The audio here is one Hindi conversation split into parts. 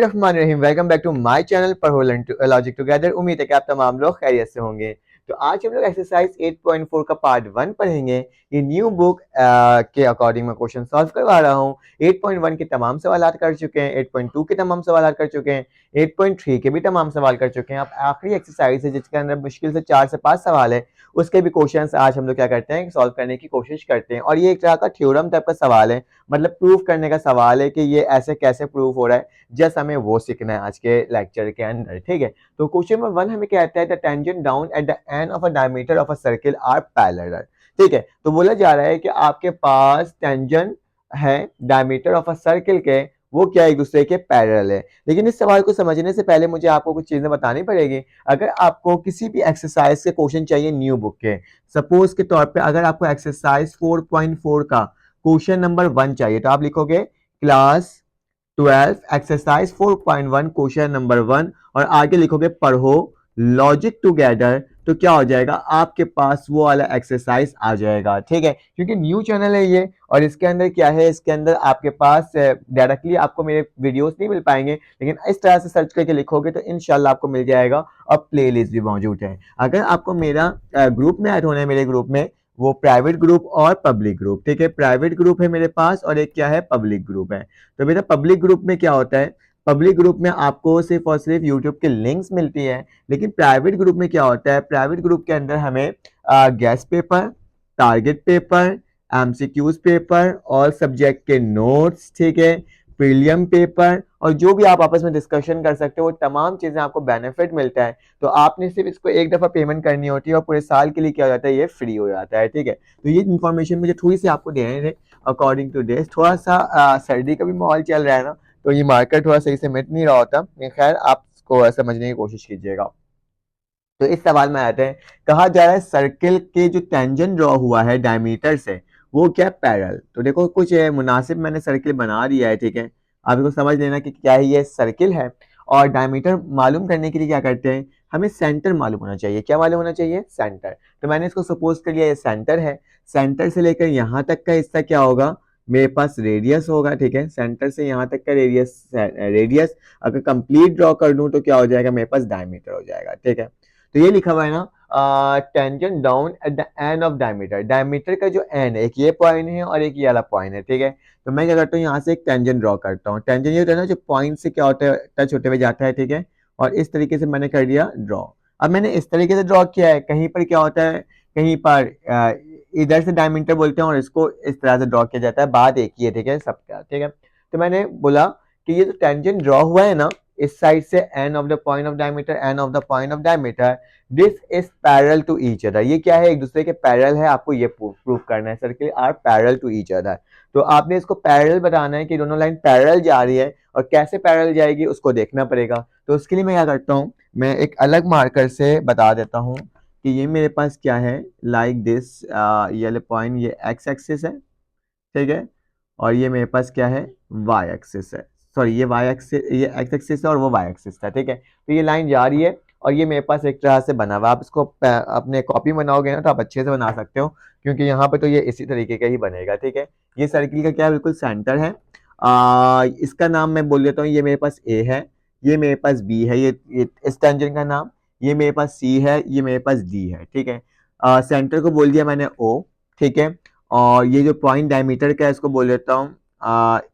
Rahim, welcome back to my channel पर हो लॉजिक टुगेदर। उम्मीद है कि आप तमाम लोग खैरियत से होंगे। तो आज हम लोग एक्सरसाइज 8.4 का पार्ट 1 पढ़ेंगे। ये न्यू बुक के अकॉर्डिंग मैं क्वेश्चन सॉल्व करवा रहा हूँ। 8.1 के तमाम सवाल कर चुके हैं, 8.2 के तमाम सवाल कर चुके हैं, 8.3 के भी तमाम सवाल कर चुके हैं। अब आखिरी एक्सरसाइज है जिसके अंदर मुश्किल से 4 से 5 सवाल है, उसके भी क्वेश्चंस आज हम लोग क्या करते हैं, सॉल्व करने की कोशिश करते हैं। और ये एक तरह का थ्योरम टाइप का सवाल है, मतलब प्रूफ करने का सवाल है कि ये ऐसे कैसे प्रूफ हो रहा है, जस्ट हमें वो सीखना है आज के लेक्चर के अंदर। ठीक है, तो क्वेश्चन नंबर 1 हमें कहता है the tangent drawn at the end of a diameter of a circle are parallel. ठीक है, तो बोला जा रहा है कि आपके पास टेंजेंट है डायमीटर ऑफ अ सर्किल के, वो क्या एक दूसरे के पैरेलल है। लेकिन इस सवाल को समझने से पहले मुझे आपको कुछ चीजें बतानी पड़ेगी। अगर आपको किसी भी एक्सरसाइज के क्वेश्चन चाहिए न्यू बुक के, सपोज के तौर पे अगर आपको एक्सरसाइज 4.4 का क्वेश्चन नंबर 1 चाहिए, तो आप लिखोगे क्लास 12 एक्सरसाइज 4.1 क्वेश्चन नंबर 1 और आगे लिखोगे पढ़ो लॉजिक टुगेदर, तो क्या हो जाएगा, आपके पास वो वाला एक्सरसाइज आ जाएगा। ठीक है, क्योंकि न्यू चैनल है ये, और इसके अंदर क्या है, इसके अंदर आपके पास डायरेक्टली आपको मेरे वीडियोस नहीं मिल पाएंगे, लेकिन इस तरह से सर्च करके लिखोगे तो इंशाल्लाह आपको मिल जाएगा। और प्लेलिस्ट भी मौजूद है। अगर आपको मेरा ग्रुप में ऐड होना है, मेरे ग्रुप में, वो प्राइवेट ग्रुप और पब्लिक ग्रुप, ठीक है, प्राइवेट ग्रुप है मेरे पास और एक क्या है, पब्लिक ग्रुप है। तो बेटा पब्लिक ग्रुप में क्या होता है, पब्लिक ग्रुप में आपको सिर्फ और सिर्फ यूट्यूब के लिंक्स मिलती है। लेकिन प्राइवेट ग्रुप में क्या होता है, प्राइवेट ग्रुप के अंदर हमें guest paper, target paper, MCQs paper, और सब्जेक्ट के नोट्स, ठीक है, प्रीलियम पेपर, और जो भी आप आपस में डिस्कशन कर सकते हो, वो तमाम चीजें आपको बेनिफिट मिलता है। तो आपने सिर्फ इसको एक दफा पेमेंट करनी होती है और पूरे साल के लिए क्या हो जाता है, ये फ्री हो जाता है। ठीक है, तो ये इन्फॉर्मेशन मुझे थोड़ी सी आपको देने थे अकॉर्डिंग टू दिस। थोड़ा सा सर्दी का भी माहौल चल रहा है ना, तो ये मार्केट थोड़ा सही से मिट नहीं रहा होता। खैर आप इसको समझने की कोशिश कीजिएगा। तो इस सवाल में आते हैं, कहा जा रहा है सर्किल के जो टेंजेंट ड्रॉ हुआ है डायमीटर से, वो क्या पैरेलल। तो देखो कुछ मुनासिब मैंने सर्किल बना दिया है। ठीक है, आप इसको समझ लेना कि क्या है, ये सर्किल है। और डायमीटर मालूम करने के लिए क्या करते हैं, हमें सेंटर मालूम होना चाहिए। क्या मालूम होना चाहिए, सेंटर। तो मैंने इसको सपोज कर लिया ये सेंटर है। सेंटर से लेकर यहाँ तक का हिस्सा क्या होगा, मेरे पास रेडियस होगा। ठीक है, सेंटर से यहाँ तक का रेडियस, रेडियस अगर कंप्लीट ड्रॉ कर दूं तो क्या हो जाएगा, मेरे पास डायमीटर हो जाएगा। ठीक है, तो ये लिखा हुआ है ना, tangent drawn at the end of diameter. Diameter का जो एंड है, एक ये पॉइंट है और एक ये वाला पॉइंट है। ठीक है, तो मैं क्या करता हूँ, यहाँ से एक टेंजेंट ड्रॉ करता हूँ। टेंजेंट ये होता है ना, जो पॉइंट से क्या होता है, टच होते हुए जाता है। ठीक है, और इस तरीके से मैंने कर दिया ड्रॉ। अब मैंने इस तरीके से ड्रॉ किया है, कहीं पर क्या होता है, कहीं पर इधर से डायमीटर बोलते हैं और इसको इस तरह से ड्रॉ किया जाता है, बात एक ही है। ठीक है, सबका। ठीक है, तो मैंने बोला कि ये जो टेंजेंट ड्रॉ हुआ है ना, इस साइड से end of the point of diameter, end of the point of diameter, this is parallel to each other. ये क्या है, एक दूसरे के पैरेलल है। आपको ये प्रूव करना है, circle are parallel to each other. तो आपने इसको पैरेलल बताना है कि दोनों लाइन पैरेलल जा रही है, और कैसे पैरेलल जाएगी उसको देखना पड़ेगा। तो उसके लिए मैं क्या करता हूँ, मैं एक अलग मार्कर से बता देता हूँ कि ये मेरे पास क्या है, लाइक दिस, ये वाले पॉइंट, ये एक्स एक्सिस है। ठीक है, और ये मेरे पास क्या है, वाई एक्सिस है। सॉरी, ये वाई एक्सिस, ये एक्स एक्सिस है और वो वाई एक्सिस था। ठीक है, तो ये लाइन जा रही है और ये मेरे पास एक तरह से बना हुआ। आप इसको अपने कॉपी बनाओगे ना तो आप अच्छे से बना सकते हो, क्योंकि यहाँ पे तो ये इसी तरीके का ही बनेगा। ठीक है, ये सर्किल का क्या बिल्कुल सेंटर है। इसका नाम मैं बोल देता हूँ, ये मेरे पास ए है, ये मेरे पास बी है, ये इस टेंजेंट का नाम, ये मेरे पास सी है, ये मेरे पास डी है। ठीक है, सेंटर को बोल दिया मैंने ओ। ठीक है, और ये जो पॉइंट डायमीटर का है इसको बोल देता हूँ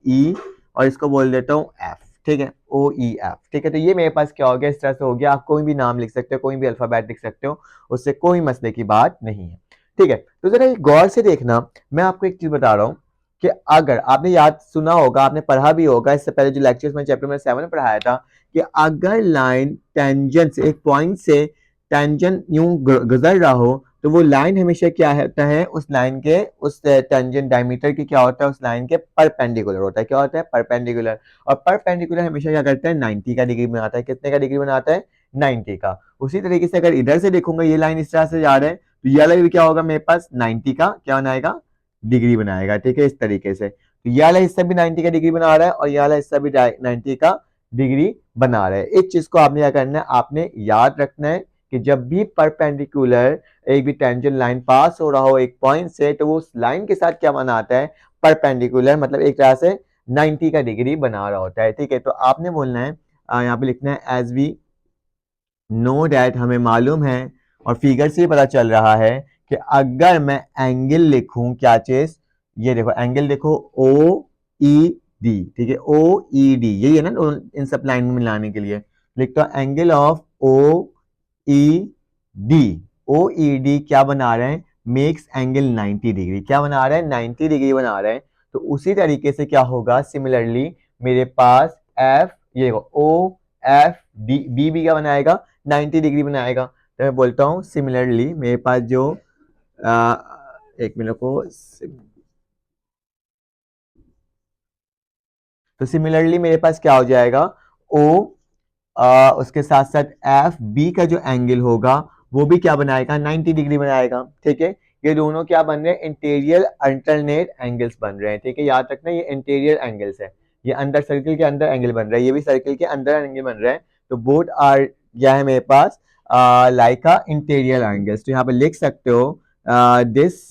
ई, और इसको बोल देता हूँ एफ। ठीक है, ओ ई एफ। ठीक है, तो ये मेरे पास क्या हो गया, इस तरह से हो गया। आप कोई भी नाम लिख सकते हो, कोई भी अल्फाबेट लिख सकते हो, उससे कोई मसले की बात नहीं है। ठीक है, तो जरा गौर से देखना, मैं आपको एक चीज बता रहा हूँ कि अगर आपने याद सुना होगा, आपने पढ़ा भी होगा इससे पहले जो लेक्चर्स में चैप्टर में 7 में पढ़ाया था, कि अगर लाइन टेंजेंट से, एक पॉइंट से टेंजेंट यूं गुजर रहा हो, तो वो लाइन हमेशा क्या होता है, उस लाइन के, उस टेंजेंट डायमीटर की क्या होता है, उस लाइन के परपेंडिकुलर होता है। क्या होता है, परपेंडिकुलर। और परपेंडिकुलर हमेशा क्या करता है, 90 का डिग्री बनाता है। कितने का डिग्री बनाता है, 90 का। उसी तरीके से अगर इधर से देखूंगा, ये लाइन इस तरह से जा रहा है, तो ये वाला भी क्या होगा, मेरे पास 90 का क्या बनाएगा, डिग्री बनाएगा। ठीक है, इस तरीके से। तो ये वाला हिस्सा भी 90 का डिग्री बना रहा है और ये वाला हिस्सा भी 90 का डिग्री बना रहा है। इस चीज को आपने क्या करना है, आपने याद रखना है कि जब भी परपेंडिकुलर एक भी टेंजेंट लाइन पास हो रहा हो एक पॉइंट से, तो वो उस लाइन के साथ क्या बनाता है, परपेंडिकुलर, मतलब एक तरह से 90 का डिग्री बना रहा होता है। ठीक है, तो आपने बोलना है यहाँ पे लिखना है एज वी नो डैट, हमें मालूम है और फिगर से ही पता चल रहा है कि अगर मैं एंगल लिखूं, क्या चीज, ये देखो एंगल देखो ओ ई डी, ठीक है, ओ ई डी यही है ना, इन सब लाइन में मिलाने के लिए लिखता हूं angle of O E D. O E D क्या बना रहे हैं, मेक्स एंगल 90 डिग्री, क्या बना रहे हैं 90 डिग्री बना रहे हैं। तो उसी तरीके से क्या होगा, सिमिलरली मेरे पास एफ, ये देखो ओ एफ डी, बी भी क्या बनाएगा 90 डिग्री बनाएगा। तो मैं बोलता हूँ सिमिलरली मेरे पास जो एक मिनट को, तो सिमिलरली मेरे पास क्या हो जाएगा, ओ उसके साथ साथ एफ बी का जो एंगल होगा वो भी क्या बनाएगा 90 डिग्री बनाएगा। ठीक है, ये दोनों क्या बन रहे हैं, इंटीरियर अल्टरनेट एंगल्स बन रहे हैं। ठीक है, याद रखना ये इंटीरियर एंगल्स है, ये अंदर सर्किल के अंदर एंगल बन रहा है, ये भी सर्किल के अंदर एंगल बन रहा है। तो बोथ आर क्या है मेरे पास लाइक अ इंटीरियर एंगल्स। तो यहाँ पे लिख सकते हो दिस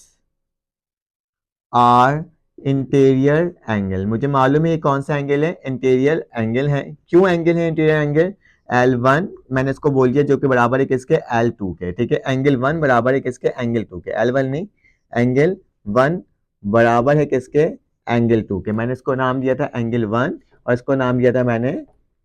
आर इंटीरियर एंगल। मुझे मालूम है ये कौन सा एंगल है, इंटीरियर एंगल है। क्यों एंगल है इंटीरियर एंगल, L1 मैंने इसको बोल दिया जो कि बराबर है किसके, L2 के। ठीक है, एंगल 1 बराबर है किसके, एंगल 2 के, L1 नहीं, एंगल 1 बराबर है किसके, एंगल 2 के। मैंने इसको नाम दिया था एंगल 1 और इसको नाम दिया था मैंने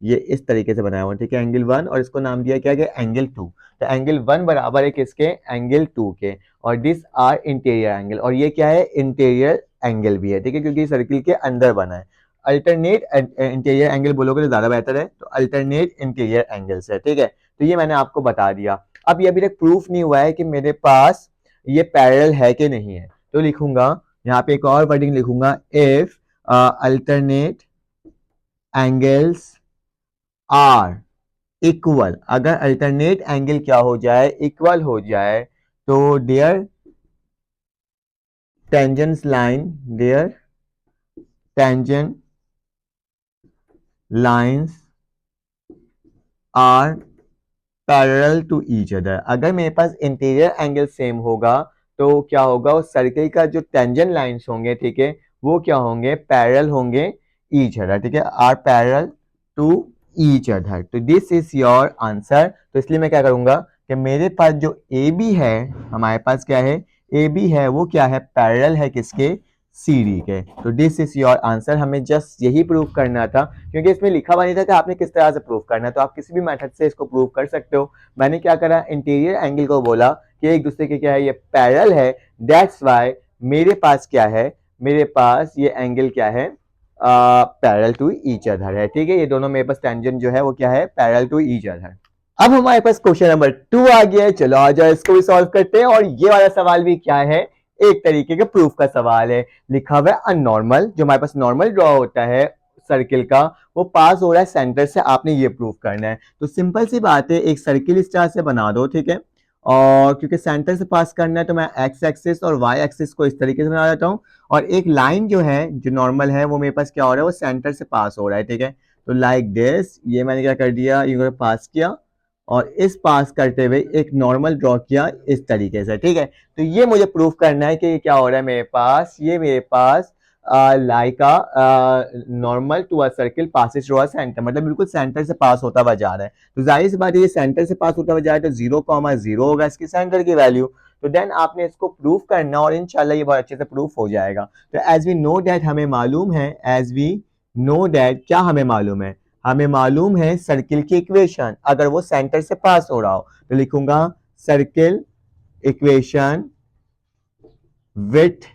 ये इस तरीके से बनाया हुआ। ठीक है, एंगल 1 और इसको नाम दिया क्या गया, एंगल 2। तो एंगल 1 बराबर है किसके, एंगल 2 के, और दिस आर इंटीरियर एंगल, और ये क्या है इंटीरियर एंगल भी है। ठीक है, क्योंकि सर्किल के अंदर बना है। अल्टरनेट इंटीरियर एंगल बोलोगे तो ज्यादा बेहतर है, तो अल्टरनेट इंटीरियर एंगल्स है। ठीक है, तो ये मैंने आपको बता दिया। अब ये अभी तक प्रूफ नहीं हुआ है कि मेरे पास ये पैरेलल है कि नहीं है, तो लिखूंगा यहाँ पे एक और वर्डिंग लिखूंगा, if alternate angles are equal, अगर अल्टरनेट एंगल क्या हो जाए, इक्वल हो जाए, तो their tangent line, their tangent lines are parallel to each other. अगर मेरे पास इंटीरियर एंगल सेम होगा तो क्या होगा, उस सर्किल का जो टेंजेंट लाइंस होंगे, ठीक है, वो क्या होंगे, पैरेलल होंगे ईच अदर। ठीक है, are parallel to each other. तो दिस इज योर आंसर। तो इसलिए मैं क्या करूंगा कि मेरे पास जो ए बी है, हमारे पास क्या है, ए बी है, वो क्या है, पैरेलल है किसके, सीडी के। तो दिस इज योर आंसर। हमें जस्ट यही प्रूव करना था, क्योंकि इसमें लिखा हुआ नहीं था कि आपने किस तरह से प्रूव करना है, तो आप किसी भी मेथड से इसको प्रूव कर सकते हो। मैंने क्या करा, इंटीरियर एंगल को बोला कि एक दूसरे के क्या है, ये पैरेलल है, दैट्स वाई मेरे पास क्या है, मेरे पास ये एंगल क्या है, पैरेलल टू ईच अदर है। ठीक है, ये दोनों मेरे पास टेंजेंट जो है वो क्या है, पैरेलल टू ईच अदर। अब हमारे पास क्वेश्चन नंबर 2 आ गया है, चलो आ जाओ इसको भी सॉल्व करते हैं। और ये वाला सवाल भी क्या है, एक तरीके के प्रूफ का सवाल है। लिखा हुआ है अ नॉर्मल, जो हमारे पास नॉर्मल ड्रॉ होता है सर्किल का, वो पास हो रहा है सेंटर से, आपने ये प्रूफ करना है। तो सिंपल सी बात है, एक सर्किल इस तरह से बना दो, ठीक है, और क्योंकि सेंटर से पास करना है तो मैं एक्स एक्सिस और वाई एक्सिस को इस तरीके से बना देता हूँ, और एक लाइन जो है जो नॉर्मल है वो मेरे पास क्या हो रहा है, वो सेंटर से पास हो रहा है। ठीक है, तो लाइक दिस, ये मैंने क्या कर दिया, ये पास किया, और इस पास करते हुए एक नॉर्मल ड्रॉ किया इस तरीके से। ठीक है, तो ये मुझे प्रूफ करना है कि ये क्या हो रहा है मेरे पास, ये मेरे पास like normal to a circle passes through a centre, मतलब बिल्कुल सेंटर से पास होता हुआ जा रहा है। तो जाहिर सी बात है ये सेंटर से पास होता हुआ जा रहा है, तो 0,0 होगा इसकी सेंटर की वैल्यू। तो देन आपने इसको प्रूफ करना, और इंशाल्लाह ये बहुत अच्छे से प्रूफ हो जाएगा। तो एज वी नो दैट, हमें मालूम है, एज वी नो दैट, क्या हमें मालूम है, हमें मालूम है सर्किल की इक्वेशन अगर वो सेंटर से पास हो रहा हो, तो लिखूंगा सर्किल इक्वेशन विथ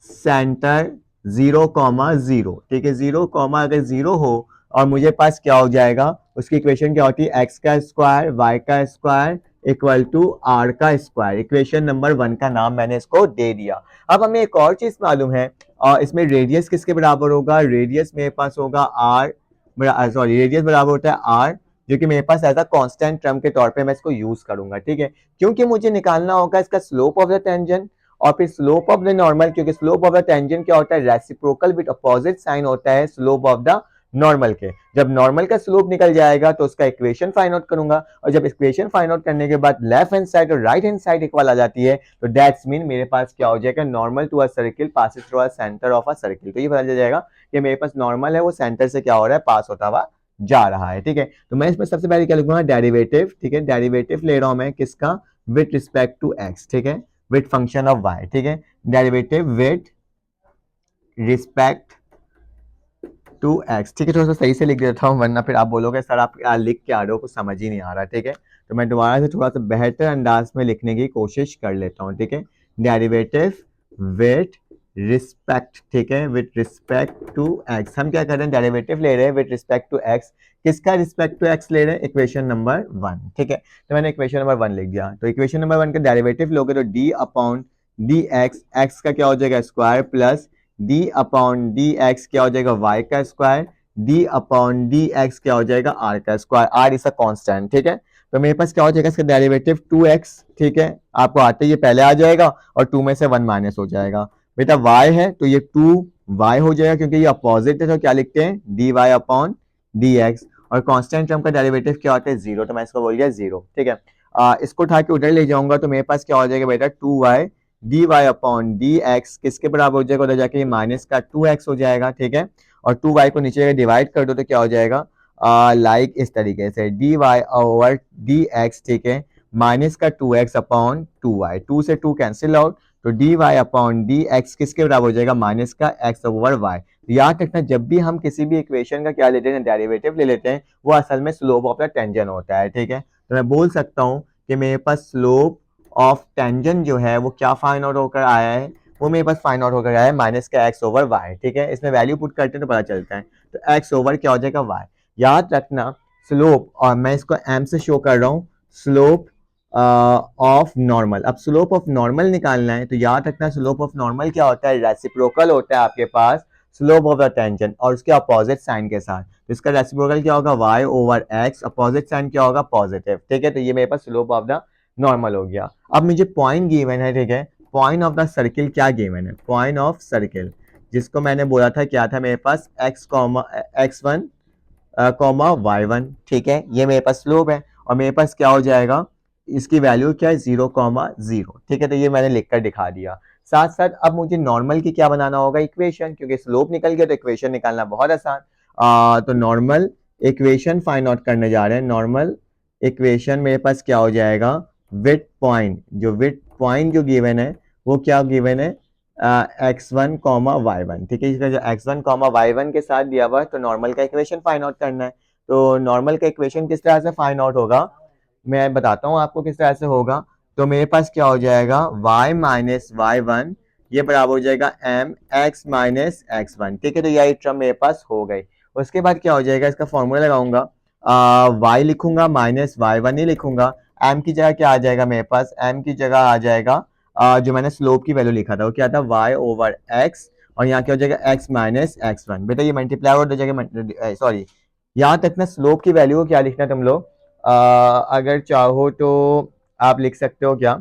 सेंटर 0,0। ठीक है, 0, अगर 0 हो और मुझे पास क्या हो जाएगा, उसकी इक्वेशन क्या होती है, एक्स का स्क्वायर वाई का स्क्वायर इक्वल टू आर का स्क्वायर। इक्वेशन नंबर 1 का नाम मैंने इसको दे दिया। अब हमें एक और चीज मालूम है, और इसमें रेडियस किसके बराबर होगा, रेडियस मेरे पास होगा आर, सॉरी रेडियस बराबर होता है आर, जो कि मेरे पास एज अ कांस्टेंट टर्म के तौर पे मैं इसको यूज करूंगा। ठीक है, क्योंकि मुझे निकालना होगा इसका स्लोप ऑफ द टेंजेंट, और फिर स्लोप ऑफ द नॉर्मल, क्योंकि स्लोप ऑफ द टेंजेंट क्या होता है, रेसिप्रोकल विद अपोजिट साइन होता है स्लोप ऑफ द नॉर्मल के। जब नॉर्मल का स्लोप निकल जाएगा तो उसका इक्वेशन फाइंड आउट करूंगा, और जब इक्वेशन फाइंड आउट करने के बाद लेफ्ट हैंड साइड और राइट हैंड साइड इक्वल आ जाती है तो दैट्स मीन मेरे पास क्या हो जाएगा, normal to a circle passes through a centre of a circle. तो ये पता चल जाएगा कि मेरे पास नॉर्मल है वो सेंटर से क्या हो रहा है, पास होता हुआ जा रहा है। ठीक है, तो मैं इसमें सबसे पहले क्या लिखूंगा, डेरिवेटिव। ठीक है, डेरिवेटिव ले रहा हूं मैं किसका, विथ रिस्पेक्ट टू एक्स। ठीक है, विथ फंक्शन ऑफ वाई। ठीक है, derivative with respect to x. ठीक है, थोड़ा सा सही से लिख देता हूँ वरना फिर आप बोलोगे सर आप क्या लिख के आ रहे हो, कुछ समझ ही नहीं आ रहा। ठीक है, तो मैं दोबारा से थोड़ा सा बेहतर अंदाज में लिखने की कोशिश कर लेता हूँ। ठीक है, डेरिवेटिव विथ रिस्पेक्ट, ठीक है, विथ रिस्पेक्ट टू एक्स। हम क्या कर रहे हैं, डेरिवेटिव ले रहे हैं विथ रिस्पेक्ट टू एक्स। किसका रिस्पेक्ट टू एक्स ले रहे हैं, इक्वेशन नंबर 1। ठीक है, तो मैंने इक्वेशन नंबर 1 लिख दिया। तो इक्वेशन नंबर 1 का डेरिवेटिव लोगे तो d upon d x, x का क्या हो जाएगा square, plus d upon d x क्या हो जाएगा वाई का square, d upon d x क्या हो जाएगा आर का square. R is a constant. ठीक है, तो मेरे पास क्या हो जाएगा इसका डेरिवेटिव 2x। ठीक है, आपको आते ही ये पहले आ जाएगा और 2 में से 1 माइनस हो जाएगा। बेटा y है तो ये 2y हो जाएगा, क्योंकि ये अपोजिट है तो क्या लिखते हैं, dy अपॉन dx। और कांस्टेंट टर्म का डेरिवेटिव क्या होता है, 0, तो मैं इसको बोल दिया 0। ठीक है, इसको उठा के उधर ले जाऊंगा तो मेरे पास क्या हो जाएगा बेटा, 2y d y upon d x किसके बराबर हो जाएगा, उधर जाके माइनस का 2x हो जाएगा। ठीक है, और 2y को नीचे डिवाइड कर दो तो क्या हो जाएगा, लाइक इस तरीके से d y over d x. ठीक है, माइनस का 2x अपॉन 2y, 2 से 2 कैंसिल आउट, तो d y upon d x किसके बराबर हो जाएगा, माइनस का x ओवर y। याद रखना जब भी हम किसी भी इक्वेशन का क्या लेते हैं, डेरिवेटिव ले लेते हैं, वो असल में स्लोप ऑफ द टेंजेंट होता है। ठीक है, तो मैं बोल सकता हूँ कि मेरे पास स्लोप ऑफ टेंजेंट जो है वो क्या फाइंड आउट होकर आया है, वो मेरे पास फाइंड आउट होकर आया है माइनस का x ओवर y। ठीक है, इसमें वैल्यू पुट करते हैं तो पता चलता है, तो x ओवर क्या हो जाएगा y। याद रखना स्लोप, और मैं इसको m से शो कर रहा हूँ, स्लोप ऑफ नॉर्मल। अब स्लोप ऑफ नॉर्मल निकालना है तो याद रखना स्लोप ऑफ नॉर्मल क्या होता है, रेसिप्रोकल होता है आपके पास स्लोप ऑफ द टेंजेंट और उसके अपोजिट साइन के साथ। तो इसका रेसिप्रोकल क्या होगा, y over x, opposite sign क्या होगा, पॉजिटिव। ठीक है, तो ये मेरे पास स्लोप ऑफ द नॉर्मल हो गया। अब मुझे पॉइंट गिवन है। ठीक है, पॉइंट ऑफ द सर्किल क्या गिवन है, पॉइंट ऑफ सर्किल जिसको मैंने बोला था क्या था मेरे पास, x comma x1 comma y1। ठीक है, ये मेरे पास स्लोप है और मेरे पास क्या हो जाएगा, इसकी वैल्यू क्या है, 0,0। ठीक है, तो ये मैंने लिखकर दिखा दिया। साथ साथ अब मुझे नॉर्मल की क्या बनाना होगा, इक्वेशन, क्योंकि स्लोप निकल गया तो इक्वेशन निकालना बहुत आसान। तो नॉर्मल इक्वेशन फाइंड आउट करने जा रहे हैं। नॉर्मल इक्वेशन मेरे पास क्या हो जाएगा, विथ पॉइंट, जो विथ पॉइंट जो गिवन है वो क्या गिवन है, x1 कॉमा y1। ठीक है, इसका जो x1 कॉमा y1 के साथ दिया हुआ है तो नॉर्मल का इक्वेशन फाइंड आउट करना है। तो नॉर्मल का इक्वेशन किस तरह से फाइंड आउट होगा, मैं बताता हूँ आपको किस तरह से होगा। तो मेरे पास क्या हो जाएगा, y माइनस y1 ये बराबर हो जाएगा m x माइनस x1। ठीक है, तो यही टर्म मेरे पास हो गई। उसके बाद क्या हो जाएगा, इसका फॉर्मूला लगाऊंगा, y लिखूंगा माइनस y1 ही लिखूंगा। m की जगह क्या आ जाएगा मेरे पास, m की जगह आ जाएगा जो मैंने स्लोप की वैल्यू लिखा था वो क्या था, y ओवर x, और यहाँ क्या हो जाएगा x माइनस x1। बेटा ये मल्टीप्लाई हो जाएगा, सॉरी यहाँ तक ना स्लोप की वैल्यू को क्या लिखना है तुम लोग, अगर चाहो तो आप लिख सकते हो क्या,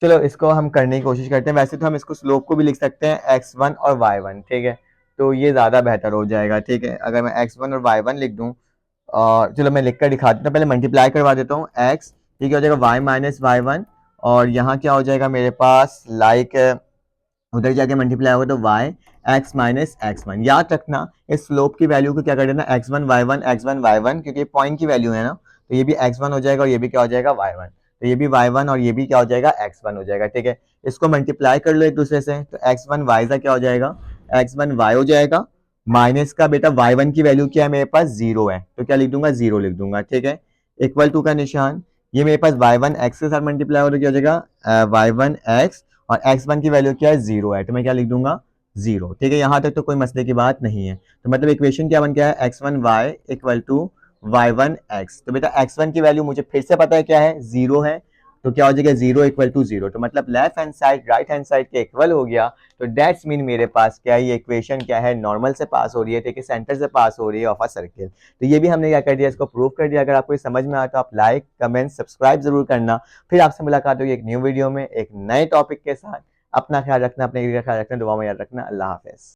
चलो इसको हम करने की कोशिश करते हैं। वैसे तो हम इसको स्लोप को भी लिख सकते हैं x1 और y1। ठीक है, तो ये ज़्यादा बेहतर हो जाएगा। ठीक है, अगर मैं x1 और y1 लिख दूँ, और चलो मैं लिख कर दिखा देता हूँ, पहले मल्टीप्लाई करवा देता हूँ, x ठीक हो जाएगा y माइनस y1, और यहाँ क्या हो जाएगा मेरे पास, लाइक उधर जाके मल्टीप्लाई होगा तो y x माइनस x1। याद रखना इस स्लोप की वैल्यू को क्या कर देना, x1 y1 x1 y1, क्योंकि पॉइंट की वैल्यू है ना, तो ये भी x1 हो जाएगा और ये भी क्या हो जाएगा y1, तो ये भी y1 और ये भी क्या हो जाएगा x1 हो जाएगा। ठीक है, इसको मल्टीप्लाई कर लो एक दूसरे से, तो x1 y का क्या हो जाएगा, x1 y हो जाएगा, माइनस का बेटा y1 की वैल्यू क्या है मेरे पास, 0 है, तो क्या लिख दूंगा, 0 लिख दूंगा। ठीक है, इक्वल टू का निशान, ये मेरे पास y1 x के साथ मल्टीप्लाई हो तो क्या हो जाएगा y1 x, और x1 की वैल्यू क्या है, 0 है, तो मैं क्या लिख दूंगा, 0। ठीक है, यहाँ तक तो कोई मसले की बात नहीं है। तो मतलब इक्वेशन क्या बन गया है, x1 y equal to y1 x। तो बेटा x1 की वैल्यू मुझे फिर से पता है क्या है, 0 है, तो क्या हो जाएगा 0 इक्वल टू 0, तो मतलब left hand side right hand side के इक्वल हो गया। तो दैट्स मीन मेरे पास क्या है, ये इक्वेशन क्या है, नॉर्मल से पास हो रही है, ठीक है, सेंटर से पास हो रही है ऑफ अ सर्किल। तो ये भी हमने क्या कर दिया, इसको प्रूव कर दिया। अगर आपको समझ में आया तो आप लाइक कमेंट सब्सक्राइब जरूर करना। फिर आपसे मुलाकात होगी एक न्यू वीडियो में एक नए टॉपिक के साथ। अपना ख्याल रखना, अपने ख्याल रखना, दुआ में याद रखना। अल्लाह हाफिज।